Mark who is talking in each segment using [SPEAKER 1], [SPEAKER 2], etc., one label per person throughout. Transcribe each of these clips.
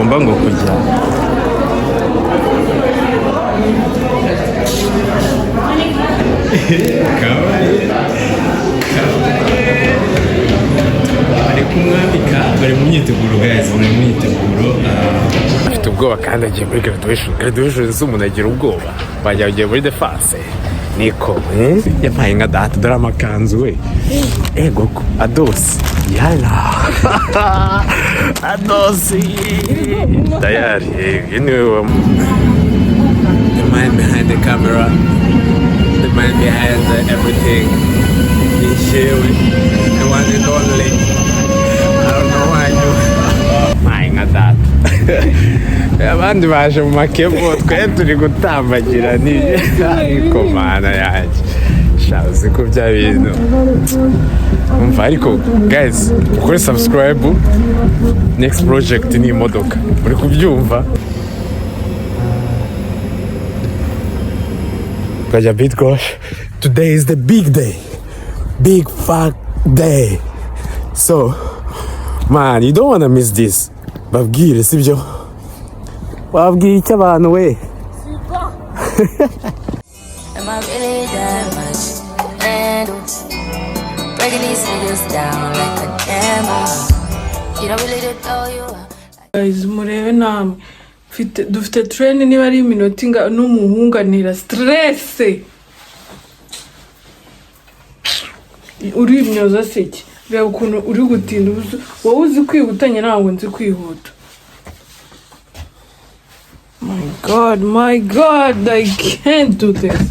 [SPEAKER 1] tugomba ngo kujya bari kumwambika, bari mu myiteguro guys, bari mu myiteguro. Afite ubwoba kandi agiye muri graduation z'umuntu agira ubwoba, bajya bagiye muri defense niko yampaye nka data, dore amakanzu we ego adosi yala adosi tayari anyway. The man behind the camera, the man behind everything, he's sharing the one and only. I don't know why you mpaye nka data abandi baje mu makebo, twe turi gutambagira ariko mana yanjye shazi ko bya bintu umva. Ariko guys, ukore subscribe, next project ni imodoka, muri kubyumva. Kajya beat gosh, today is the big day, big fuck day, so man you don't wanna miss this. Babwire sibyo, wabwiye icyo abantu we.
[SPEAKER 2] Guys, murebe namwe dufite train niba ari iminota inga n'umuhunganira stress. Uri imyoza seki, reba ukuntu uri gutinda, wowe uzi kwihutanya ntabwo nzi kwihuta. My god, I can't do this.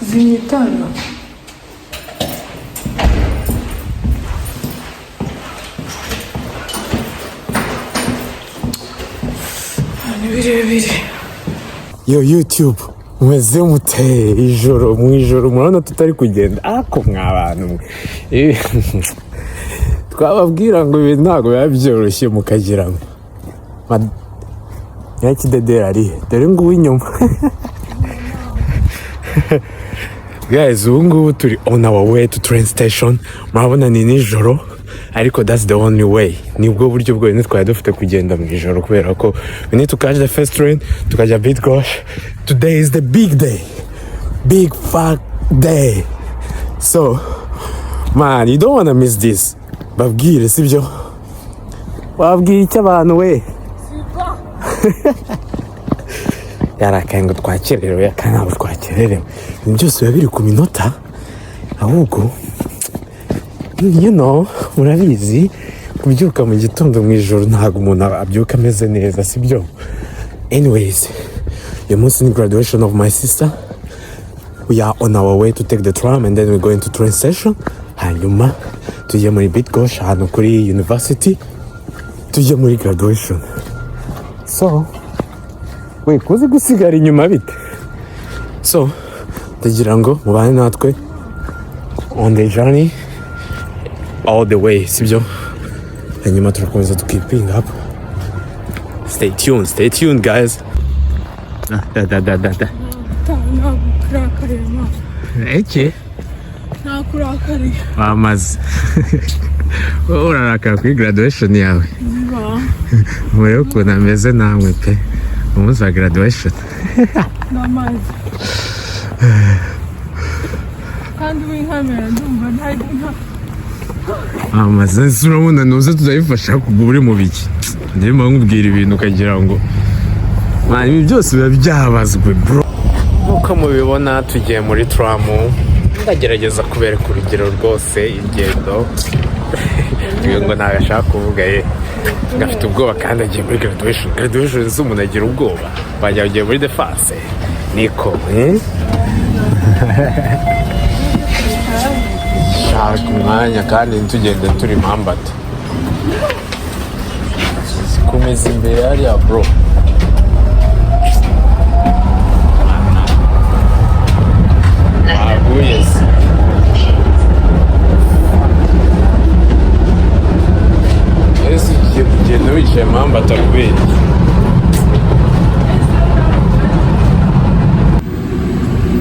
[SPEAKER 2] Zimitana.
[SPEAKER 1] Yo YouTube, umeze mute ijoro mu ijoro, murabona tutari kugenda ako mwabantu twababwira ngo ibi ntabwo biba byoroshye mukagira ngo nyakidedera ari dore ngo uw'inyuma. Guys, ubu ngubu turi on our way to train station, murabona ni nijoro ariko that's the only way, nibwo buryo bwonyine twari dufite kugenda mu ijoro, kubera ko we need to catch the first train tukajya beat gosh. Today is the big day, big fuck day, so man you don't wanna miss this. Babwire sibyo, wabwiye icyo abantu we. Yarakaye ngo twakererewe, yakana ngo twakererewe, ibintu byose biba biri ku minota, ahubwo you know murabizi kubyuka mu gitondo mu ijoro ntabwo umuntu abyuka ameze neza sibyo. Anyways, uyu munsi ni graduation of my sister, we are on our way to take the tram and then we're going to train station, hanyuma tujye muri bitgosh ahantu kuri university, tujye muri graduation. So we kuzi gusigara inyuma bite, so ndagira ngo mubane natwe on the journey all the way sibyo, hanyuma turakomeza tukiping up. Stay tuned guys. Eke
[SPEAKER 2] nakurakariye
[SPEAKER 1] wamaze urarakara kuri graduation yawe, murebe ukuntu ameze namwe pe umunsi wa graduation.
[SPEAKER 2] namaze kandi winkamera ndumva ntari
[SPEAKER 1] amaze urabona nuze tuzabifasha kugura uri mu biki, ndimo nkubwira ibintu ukagira ngo man ibi byose biba byabazwe bro. Nkuko mubibona tugiye muri tram, ndagerageza kubereka urugero rwose ingendo ngo nagashaka kuvuga ye ngafite ubwoba kandi agiye muri graduation z'umuntu agira ubwoba, bajya bagiye muri defense niko shaka umwanya kandi ntitugende turi mpambata zikomeza imbere hariya bro. Aguye se ese ugiye kugenda wicaye mpambata kubera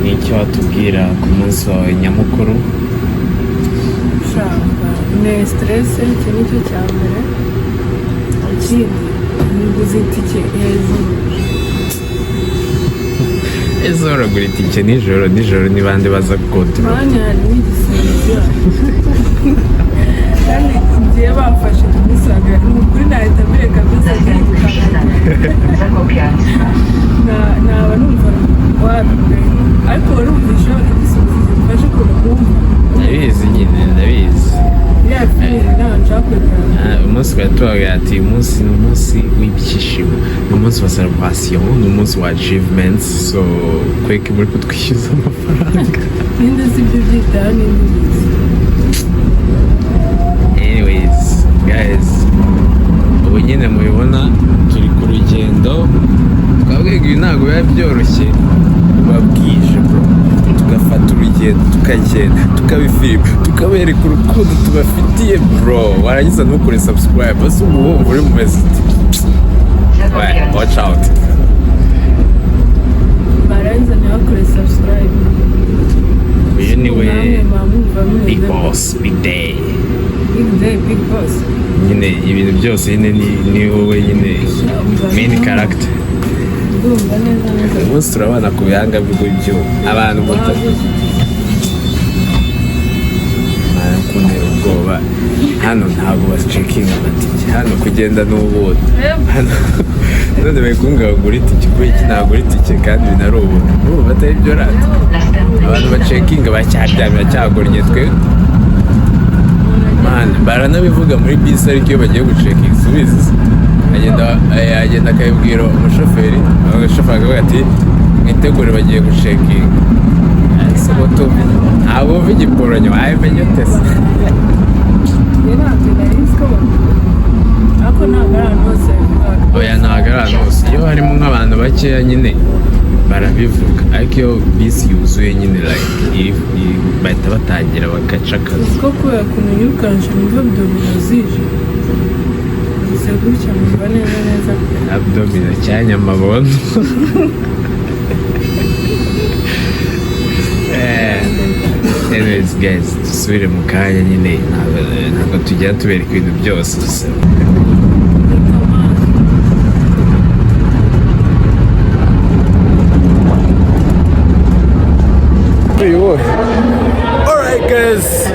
[SPEAKER 1] ni icyo watubwira ku munsi wawe nyamukuru.
[SPEAKER 2] nkeneye stress iki nicyo cya mbere ikindi nguze itike hejuru
[SPEAKER 1] ese uragura itike nijoro ni bande baza kukontora
[SPEAKER 2] mwanya hari n'igisenge kandi ngiye bamfashe kumusaga ni ukuri nahita mbireka byose naba numva wabiwe ariko warumvisha igisubizo gifashe kumva
[SPEAKER 1] ndabizi nyine ndabizi
[SPEAKER 2] ya filime ntawe nshaka kwerekana
[SPEAKER 1] umunsi twari tubaga ati uyu munsi ni umunsi w'ibyishimo ni umunsi wa celebration ni umunsi wa achievements so kweke muri kutwishyuza amafaranga
[SPEAKER 2] ninde si ibyo byitaho n'indi bizi
[SPEAKER 1] anyways guys ubu nyine mubibona turi ku rugendo twabwiga ibi ntabwo biba byoroshye biba bwije bro tugafata urugendo tukagenda tukabifilima tukabereka urukundo tubafitiye bro warangiza ntukore subscribe basi ubu wumva uri mumeze watch out
[SPEAKER 2] barangiza ntibakore subscribe
[SPEAKER 1] uyu niwe big boss big day
[SPEAKER 2] big boss
[SPEAKER 1] nyine ibintu byose nyine ni wowe nyine main character
[SPEAKER 2] ndumva neza
[SPEAKER 1] uyu munsi turabana ku bihanga by'ibyuma abantu kuntera ubwoba hano ntabwo bacekinga amatike hano kugenda n'ubuntu none bari kumbwira ngo ugure itike kubera iki nagura itike kandi binari ubuntu ubu batari byo rata abantu bacekinga bacyaryamye bacyagoranye twe baranabivuga muri bisi ariko iyo bagiye gucekinga subizi agenda akabibwira umushoferi akavuga ati mwitegure bagiye gucekinga soboto ntabwo uva igiporonyo wabimenye utese oya ntabwo ari ahantu hose iyo harimo nk'abantu bakeya nyine barabivuga ariko iyo bisi yuzuye nyine bahita batangira bagaca akazi
[SPEAKER 2] uziko kubera ukuntu yirukanje numva abdomino zije gusa gutya numva neza
[SPEAKER 1] abdomino cyanya amabono anyways guys dusubire mu kanya nyine ntabwo tujya tubereka ibintu byose gusa alright guys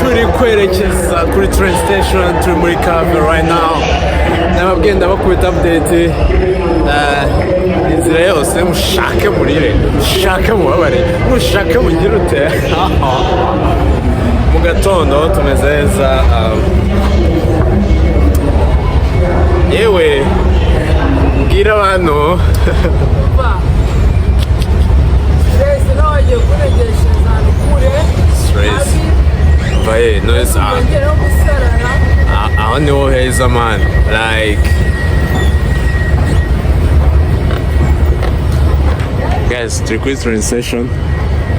[SPEAKER 1] turi kwerekeza kuri train station turi muri Cave right now nababwiye ndabakubita update inzira yose mushake murire mushake mubabare mushake mugire ute mu gatondo tumeze neza yewe mbwira abantu aho niho heza man like guys turi kuri train station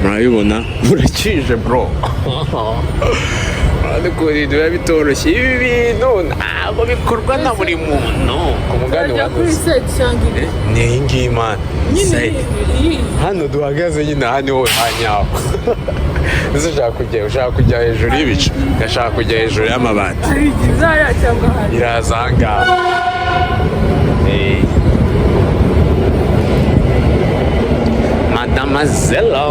[SPEAKER 1] murabibona murakije bro ukuntu ibintu biba bitoroshye ibi bintu ntabwo bikorwa na buri muntu ku mugani wa ni iyi ngiyi man hano duhagaze nyine aha niho hanyaho ese ushaka kujya hejuru y'ibicu ugashaka kujya hejuru y'amabati iraza aha ngaha madamazelo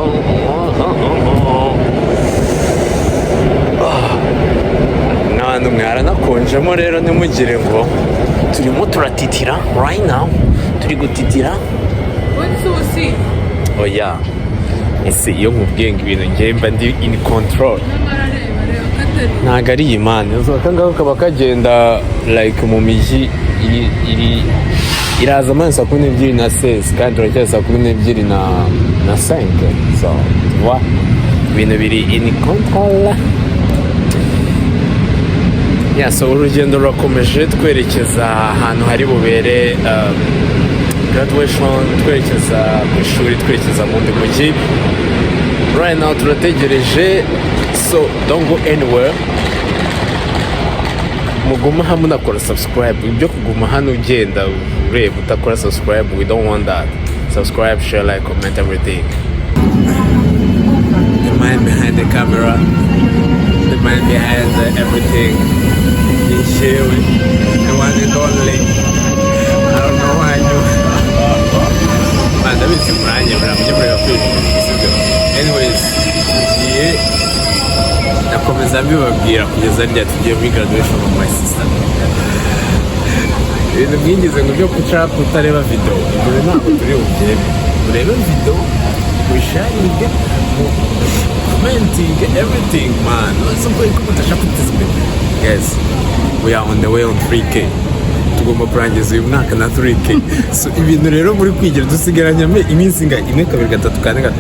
[SPEAKER 1] n'abantu mwaranakonjemo rero ntimugire ngo turimo turatitira right now turi gutitira oya ese iyo nkubwiye ngo ibintu ngemba ndi in control ntabwo ari iyi mani aka ngaka kaba kagenda like mu mijyi iraza amani saa kumi n'ebyiri na sesi kandi turacyari saa kumi n'ebyiri na senke so tuba ibintu biri in control so urugendo rurakomeje twerekeza ahantu hari bubere graduation twerekeza ku ishuri twerekeza mu ndi mujyi right now turategereje so don't go anywhere muguma hamwe unakora subscribe ibyo kuguma hano ugenda ureba utakora subscribe we don't want that subscribe share like comment everything the man behind the camera the man behind everything. Nishewe, the one and only. I don't know why I do. Man, that is a brand new, but I'm never a fish. Anyways, yeah. Nakomeza mbibabwira kugeza rya tugiye muri graduation of my sister. Ibintu byinjize ngo byo kuca kutareba video. Ibyo ntabwo turi bubyeme. Urebe video, wisharinge, commenting, everything, man. What's going to happen? Guys, we are on the way on 3K. Tugomba kurangiza uyu mwaka na 3K. So ibintu rero muri kwigira dusigaranye iminsi inga 1 2 3 4 5.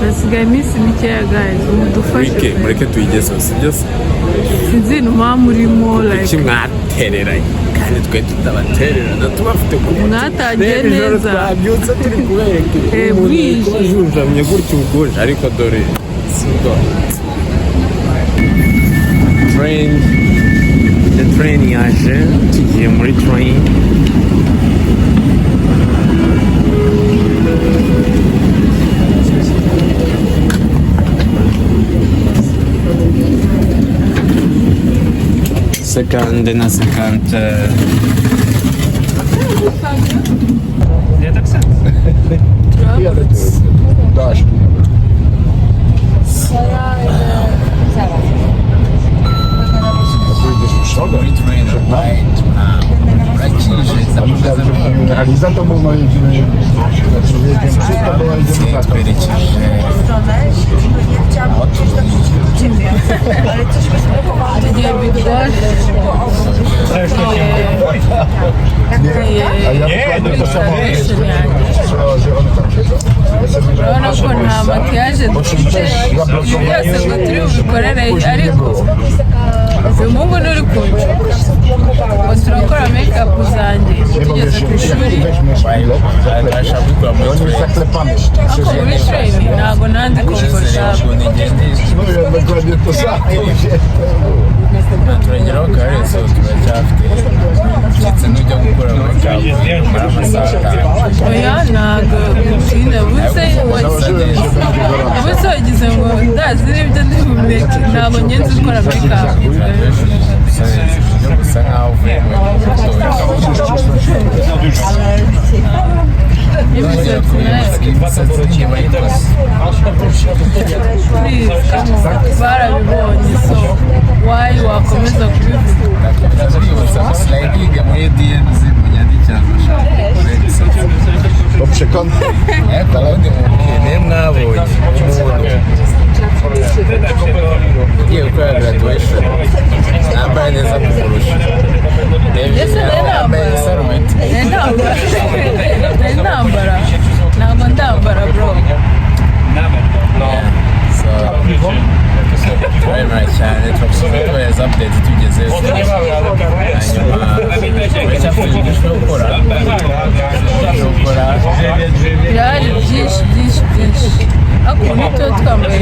[SPEAKER 2] Basigaye iminsi mikeya guys, umudufashe.
[SPEAKER 1] 3K mureke tuyigeze si byose.
[SPEAKER 2] Sinzi numa murimo like
[SPEAKER 1] kimwaterera kandi twe tutabaterera tubafite ku
[SPEAKER 2] mwatagiye neza.
[SPEAKER 1] Twabyutse turi kubereka. Kujunjamye gutyo ubwoje ariko dore sigo. The train yaje tugiye muri train. Секунди на секунд. Я так сам. Даш.
[SPEAKER 3] Realizator był moim człowiekiem, wszystko była identyfikacja.
[SPEAKER 2] Ale coś mi spróbowało. Nie, Big Boss. Urabona ko nta makiyaje dufite byose ngo turi bubikorere ariko uyu muhungu nturi kunca ngo turakora make-up zanjye tugeze ku ishuri muri train ntabwo nandi comfortable
[SPEAKER 1] turageraho kare so turacyafite ndetse n'ujya gukora make-up muri amasaha atanu.
[SPEAKER 2] Oya ntabwo bitinde ubuse wagize ngo ndazi n'ibyo ndi bumeke ntabwo ngenzi gukora make-up
[SPEAKER 1] gusa nkaho uvuye mu
[SPEAKER 2] barabibonye so wayi wakomeza kubivuga
[SPEAKER 1] niyo mwabonye ugiye gukora graduation nambaye neza kukurusha nambaye isarubeti
[SPEAKER 2] ndambara ntabwo ndambara bro
[SPEAKER 1] turabemera cyane turagushimira tubahereza update tugezeho hanyuma turacyafite byinshi byo gukora
[SPEAKER 2] birahari byinshi ariko ubu nitwe twambaye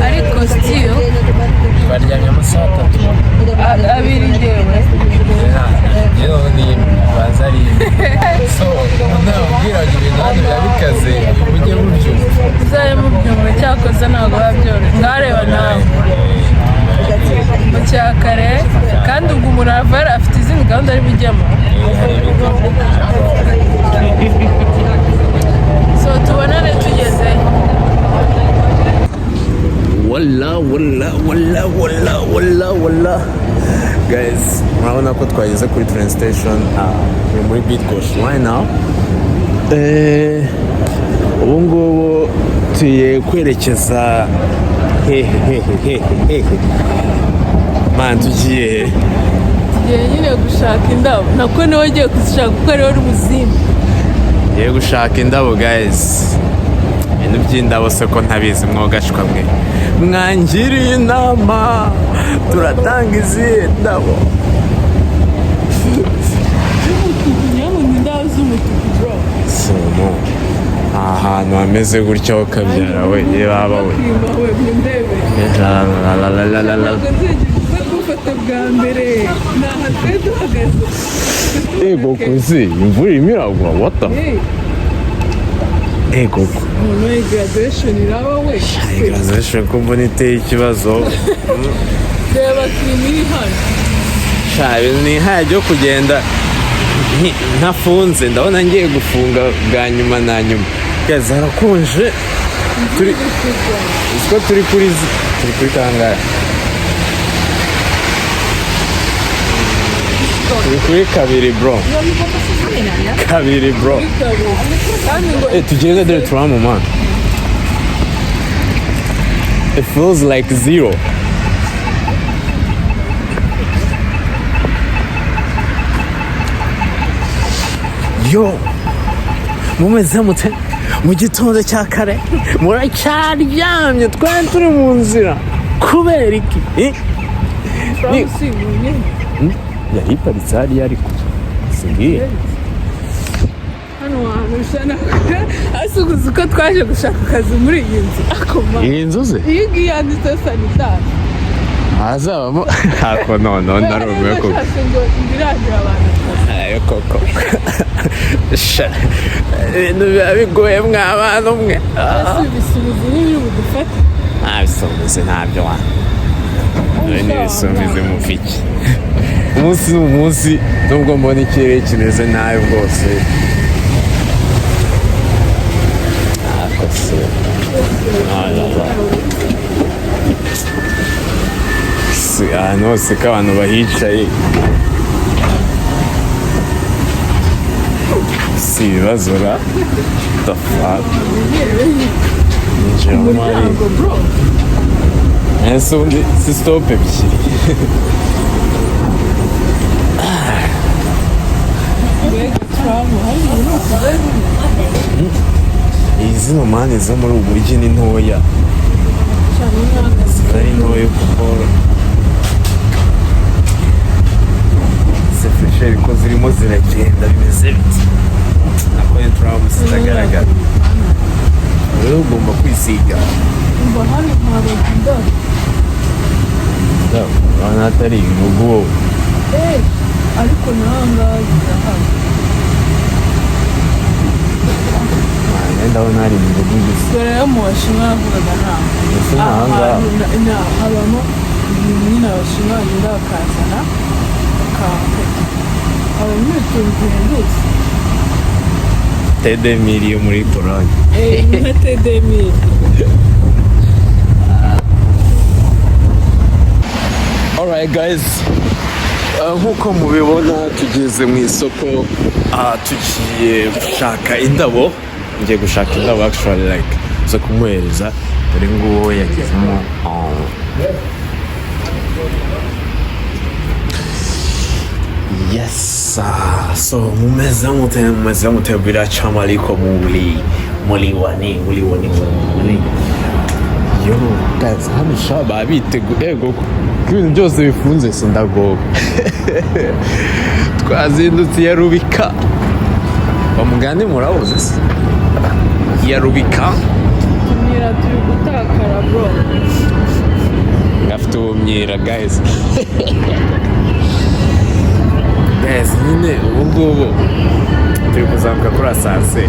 [SPEAKER 2] ariko still
[SPEAKER 1] twaryamye amasaha
[SPEAKER 2] 3 abiri ngewe
[SPEAKER 1] yewe ni baza ari so ndabwiraga ibintu hano biba bikaze ujye bubyumva
[SPEAKER 2] uzaye mubyumva cyakoze ntabwo babyoroshye ntareba nawe mu cyakare kandi ubwo umuntu arava afite izindi gahunda ari bujyamo so tubonane tugezeyo.
[SPEAKER 1] Walla guys, murabona ko twageze kuri train station muri Bitcoin right now. Ubu ngubu tugiye kwerekeza man tugiye
[SPEAKER 2] nyine gushaka indabo nako niwe ugiye kuzishaka kuko ariwe uri muzima.
[SPEAKER 1] Ngiye gushaka indabo guys, ibintu by'indabo se ko ntabizi mwogashwa mwe mwangiriye inama turatanga izi ndabo somo ahantu hameze gutya ho kabyara we yaba we ego kuzi imvura irimo iragwa what the ego
[SPEAKER 2] muri graduation iraba we
[SPEAKER 1] graduation ko mbona iteye ikibazo
[SPEAKER 2] reba kirimo iri hano
[SPEAKER 1] shabe ni hajyo kugenda ntafunze ndabona ngiye gufunga bwa nyuma na nyuma gaza harakonje turi kuri kangahe turi kuri kabiri bro tugeze dore turamu man it feels like zero yo mumeze mute mu gitondo cya kare muracyaryamye twari turi mu nzira kubera iki yari iparitse hariya ariko singiye
[SPEAKER 2] hano hantu ushana asuguze uko twaje gushaka akazi muri iyi nzu akoma
[SPEAKER 1] iyi nzu ze
[SPEAKER 2] iyi ngiyi yanditse sanitari
[SPEAKER 1] hazabamo hako none narumiwe ko
[SPEAKER 2] ngo ndiragira abantu
[SPEAKER 1] ayo koko ibintu biba bigoye mw'abana umwe
[SPEAKER 2] ibisubizo n'ibiri budufate
[SPEAKER 1] nta bisubizo ntabyo wana n'ibisubizo mufiki umunsi ni umunsi nubwo mbona ikirere kimeze nabi bwose ahantu hose ko abantu bahicaye si ibibazo ra the fuck ninjiramo ari ese ubundi si stop ebyiri iyi zino mani zo muri ubu buryo ni ntoya ziba ari ntoya kuko zifashe ko zirimo ziragenda bimeze biti nako turamu zitagaragara rero ugomba kwisiga urabona hatari ibihugu wowe
[SPEAKER 2] ariko nahangaha zirahari
[SPEAKER 1] ndabona hari ibihugu gusa
[SPEAKER 2] dore yo mu bashinwa navugaga ntaho habamo ibintu nyine abashinwa bagenda bakazana habamo utuntu duhendutse
[SPEAKER 1] tedemiri yo muri polonye
[SPEAKER 2] nka tedemiri
[SPEAKER 1] alright guys nk'uko mubibona tugeze mu isoko tugiye gushaka indabo ngiye gushaka indabo actually like zo kumuhereza dore nguwo yagezemo yes so mumeze mute biracamo ariko muri yo guys hano shaba biteguye ego ko ibintu byose bifunze sindagoba twazindutse ya rubika bamugane murabuze se ya rubika
[SPEAKER 2] tumira turi gutakara bro
[SPEAKER 1] ngafite umyira guys guys nyine ubu ngubu turi kuzamuka kuri asanse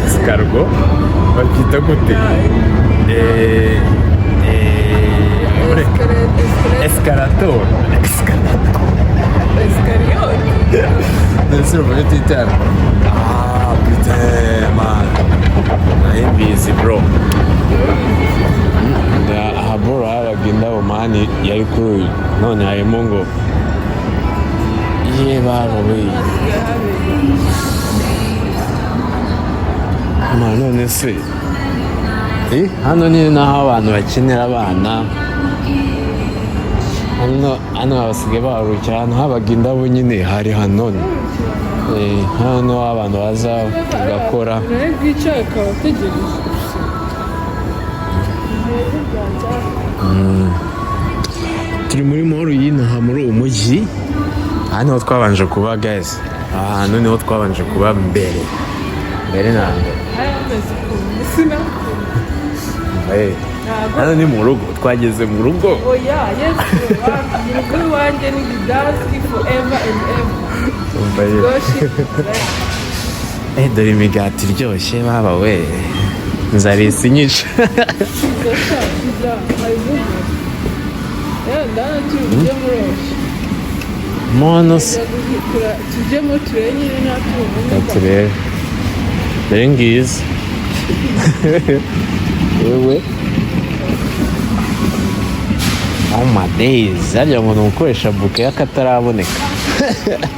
[SPEAKER 1] escargo babyita gute escalator ndetse uvuga titara putain man nayimbizi bro aha bro habaga indabo mani yari kuri none harimo ngo ye barobe none se hano ni naho abantu bakinira abana hano basigaye baharukira hano habaga indabo nyine hari hano hano abantu baza bagakora
[SPEAKER 2] bwicaye akaba ategereje
[SPEAKER 1] turi muri mall y'inaha muri uwo mujyi aha niho twabanje kuba guys aha hantu niho twabanje kuba mbere na mbere hano ni mu rugo twageze mu rugo
[SPEAKER 2] oya yes mu rugo iwanjye ni didasiti forever and ever
[SPEAKER 1] yambaye dore imigati iryoshye baba we nzarisi nyinshi monos
[SPEAKER 2] tujyemo turebe nyine natubona
[SPEAKER 1] turebe dore ngizi wewe oh my days harya ngo nukoresha buke y'akataraboneka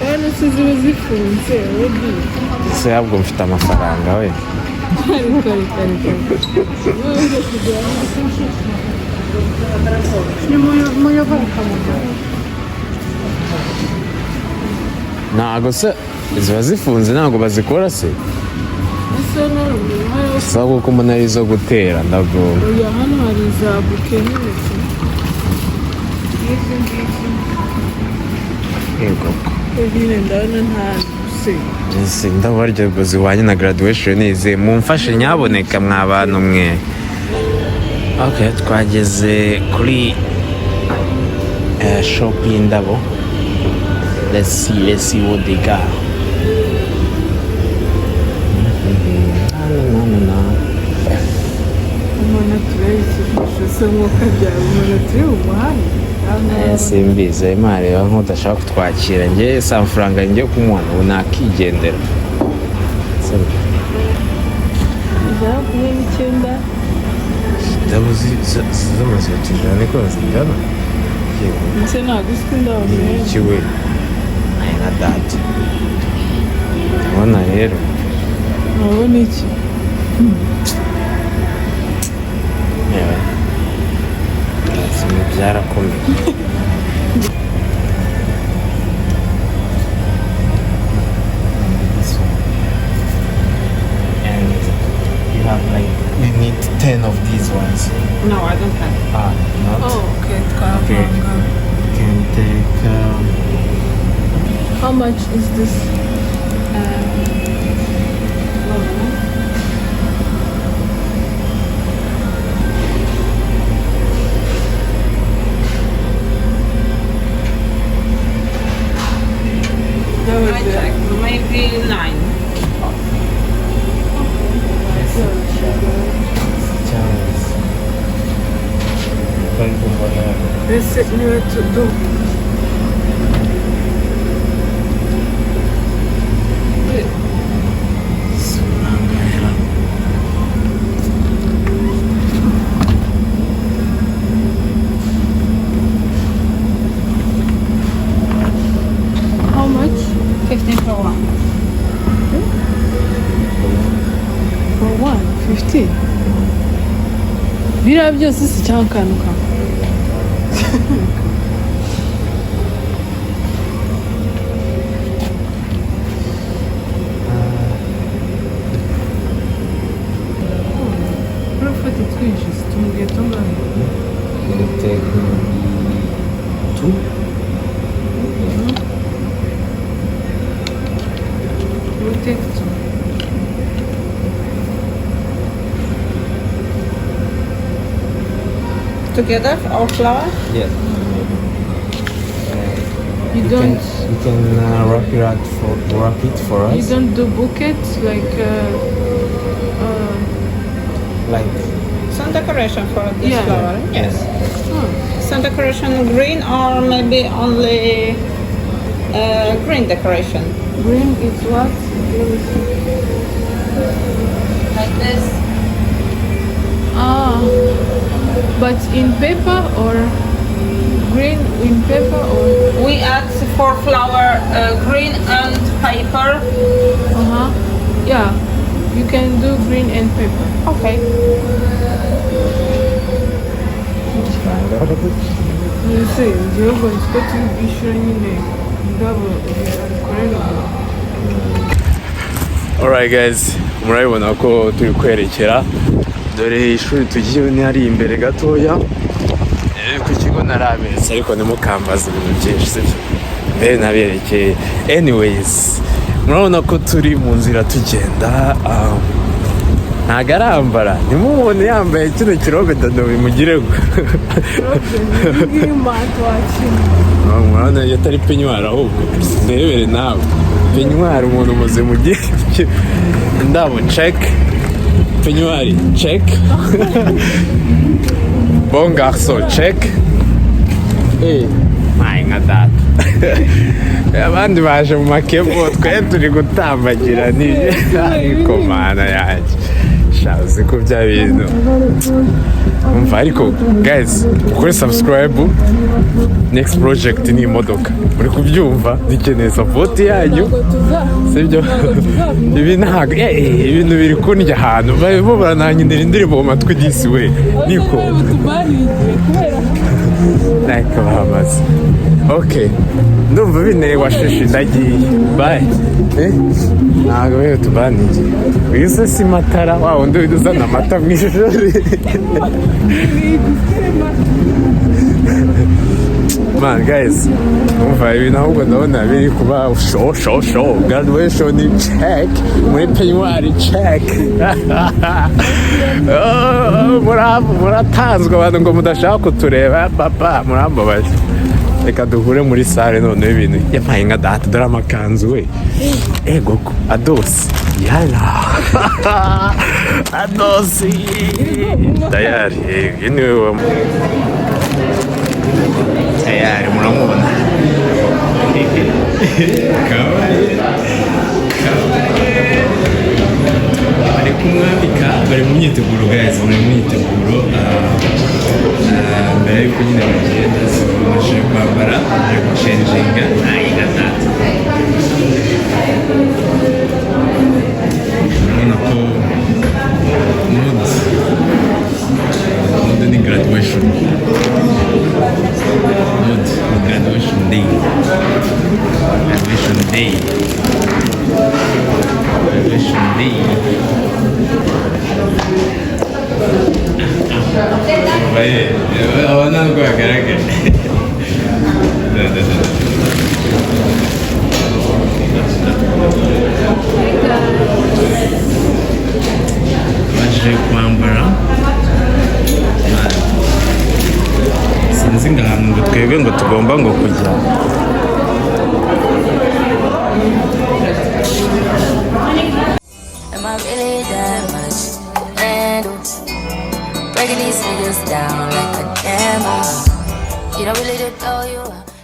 [SPEAKER 2] hano se ziba zifunze odi
[SPEAKER 1] se yabwo mfite amafaranga we ntago se ziba zifunze ntabwo bazikora se saba kuko umuntu ari izo gutera ndagomba
[SPEAKER 2] hano hari za buke nyine
[SPEAKER 1] yego
[SPEAKER 2] nyine ndabona nta se
[SPEAKER 1] ndabo baryo ngo zihwanye na graduation ize mumfashe nyaboneka mwa bantu mwe okay twageze kuri shop y'indabo let's see what they got
[SPEAKER 2] umuntu turayikisha se nk'uko byaba umuntu turi umuhanda
[SPEAKER 1] simbizi imana reba nk'udashaka kutwakira njye si amafaranga njye kumuha ubu nakigendera
[SPEAKER 2] ijana kumwe n'icyenda
[SPEAKER 1] indabo zamaze kutujyana niko zingana
[SPEAKER 2] ndetse ntabwo uzwi indabo
[SPEAKER 1] iki we aya na dati ndabona rero
[SPEAKER 2] urabona iki
[SPEAKER 1] yewe byarakomeye you need 10 of these ones.
[SPEAKER 2] No, I don't have.
[SPEAKER 1] Not?
[SPEAKER 2] Oh, okay.
[SPEAKER 1] Okay. Can take.
[SPEAKER 2] How much is this?
[SPEAKER 4] Maybe 9.
[SPEAKER 2] This is new to do. How much?
[SPEAKER 4] 15 for one.
[SPEAKER 2] For one, 15. Biriya byose si cyangwa akantu kamwe. Urafata twinshi tumubwiye tungana.
[SPEAKER 1] You take 2.
[SPEAKER 2] We'll take two.
[SPEAKER 4] Together, all flour?
[SPEAKER 1] Yeah.
[SPEAKER 2] You
[SPEAKER 1] You
[SPEAKER 2] don't.
[SPEAKER 1] can wrap it for
[SPEAKER 2] You
[SPEAKER 1] us.
[SPEAKER 2] don't do buckets like.
[SPEAKER 1] Like
[SPEAKER 4] Some decoration for this
[SPEAKER 2] Yeah.
[SPEAKER 4] flower. Yes.
[SPEAKER 2] Oh.
[SPEAKER 4] Some decoration green or maybe only green decoration.
[SPEAKER 2] Green is what?
[SPEAKER 4] Like this.
[SPEAKER 2] Ah, but in paper or green in paper or
[SPEAKER 4] We add for flower green and paper.
[SPEAKER 2] yeah, you can do green and paper.
[SPEAKER 4] Okay.
[SPEAKER 2] Ese igihugu nziko tubishyura nyine indabo bikorera.
[SPEAKER 1] alright guys murabibona ko turi kwerekera dore ishuri tugiye ni ari imbere gatoya ku kigo narabetse ariko ntimukambaze ibintu byinshi sibyo mbere naberekeye anyways murabona ko turi mu nzira tugenda ntago arambara ntimubone yambaye kino kirobe dado bimugireho murabona iyo atari penyuwari ahubwo ndebere nawe penyuwari umuntu muzima ugiye indabo check penyuwari check bon garçon check nka data abandi baje mu makebo twe turi gutambagira ariko mana yanjye shazi ko bya bintu umva ariko guys ukore subscribe next project ni imodoka muri kubyumva dukeneye support yanyu sibyo ibi ntago ibintu biri kundya ahantu bo barananyindira indirimbo mu matwi disi we niko like bahamaze okay ndumva bineye washishi ndagiye bye ntago rero tubaniye uyu se si matara wa wundi uzana amata mu ijoro man guys umva ibintu ahubwo ndabona biri kuba show graduation check muri penyuwari check muratanzwe abantu ngo mudashaka kutureba papa murambabaje reka duhure muri sale noneho ibintu yampaye nka data dore amakanzu we ego adosi yala adosi tayari niwe tayari muramubona bari kumwambika bari mu myiteguro guys bari mu myiteguro mbere yuko nyine bagenda bamaze kwambara bari gucenjinga ntayigatata urabona ko mood ni graduation mood ni graduation day abana ntabwo bagaragara baje kwambara sinzi ngo ahantu ngo twebwe ngo tugomba ngo kujya
[SPEAKER 5] Am I really that much to handle? Breaking these niggas down like a demo. You don't really know you.